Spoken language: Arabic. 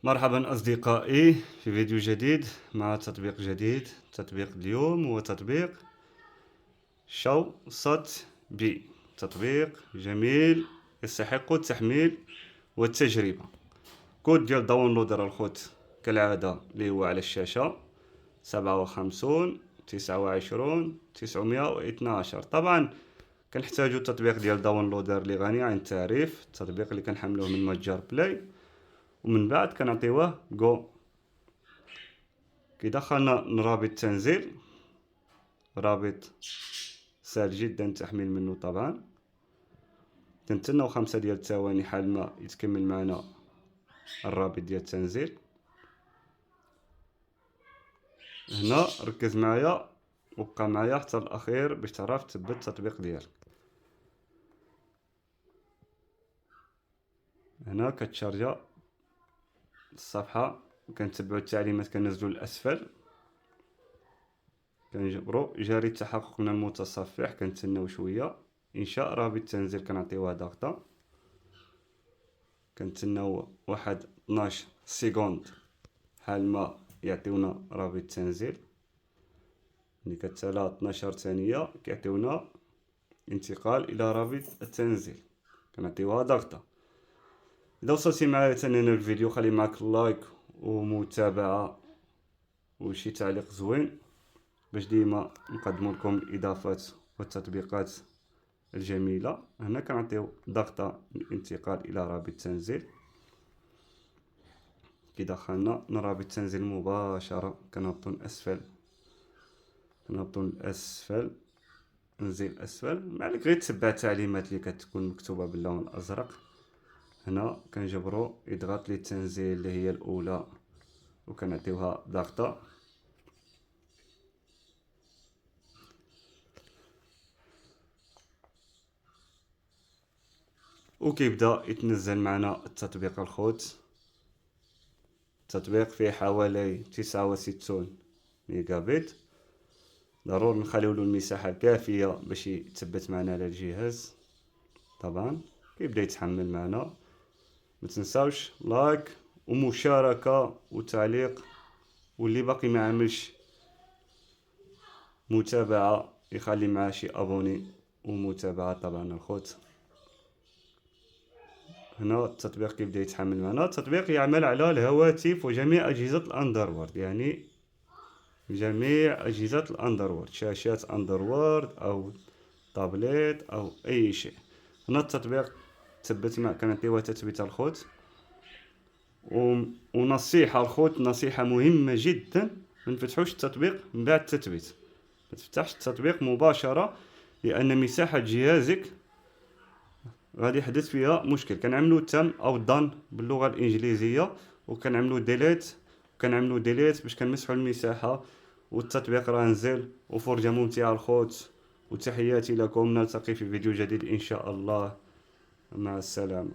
مرحبا أصدقائي في فيديو جديد مع تطبيق جديد. تطبيق اليوم هو تطبيق شو صوت بي. تطبيق جميل يستحق التحميل والتجربة. كود ديال داونلودر الخوت كالعادة اللي هو على الشاشة 57 29 912. طبعا كنحتاجو التطبيق ديال داونلودر اللي غني عن التعريف، التطبيق اللي كنحملوه من متجر بلاي، ومن بعد كنعطيوه جو. كي دخلنا رابط التنزيل، رابط سهل جدا التحميل منه. طبعا تنتناو 5 ديال الثواني حال ما يتكمل معنا الرابط ديال التنزيل. هنا ركز معايا وبقى معايا حتى الاخير باش تعرف تثبت التطبيق ديالك. هنا كتشارجا الصفحه، كنتبعوا التعليمات كنزلوا للاسفل، كنجبروا جاري التحقق من المتصفح، كنتسناو شويه. انشاء رابط التنزيل كنعطيوها ضغطه، كنتسناو واحد 12 سكوند حال ما يعطيونا رابط التنزيل. ملي كتسالى 12 ثانيه كيعطيونا انتقال الى رابط التنزيل، كنعطيوها ضغطه. اذا وصلتي معايا تنين الفيديو خلي معاك لايك ومتابعه وشي تعليق زوين باش ديما نقدموا لكم الاضافات والتطبيقات الجميله. هنا كنعطيو ضغطه الانتقال الى رابط التنزيل. كي دخلنا رابط التنزيل مباشره كنهبطوا لاسفل، نزيل اسفل. معليك غير تتبع التعليمات اللي كتكون مكتوبه باللون الازرق. هنا كنجبروا اضغط للتنزيل اللي هي الاولى وكنعطيوها ضغطه. وكيبدا يتنزل معنا التطبيق الخوت. التطبيق فيه حوالي 69 ميجا بت. ضروري نخليو له المساحه الكافيه باش يثبت معنا على الجهاز. طبعا كيبدا يتحمل معنا. ما تنساوش لايك ومشاركه وتعليق، واللي باقي ما عملش متابعه يخلي معاه شي ابوني ومتابعه. طبعا الخوت هنا التطبيق كيبدا يتحمل معنا. التطبيق يعمل على الهواتف وجميع اجهزه الاندرويد، يعني جميع اجهزه الاندرويد، شاشات اندرويد او طابليت او اي شيء. هنا التطبيق تثبت معك، كنعطيوها تثبيت الخوت. ونصيحه الخوت، نصيحه مهمه جدا، ما نفتحوش التطبيق من بعد التثبيت. ما تفتحش التطبيق مباشره لان مساحه جهازك غادي يحدث فيها مشكل. كنعملو تم او دان باللغه الانجليزيه، وكنعملو ديليت باش كنمسحو المساحه. والتطبيق راه نزل وفرجه ممتعه الخوت. وتحياتي لكم، نلتقي في فيديو جديد ان شاء الله. مع السلامه.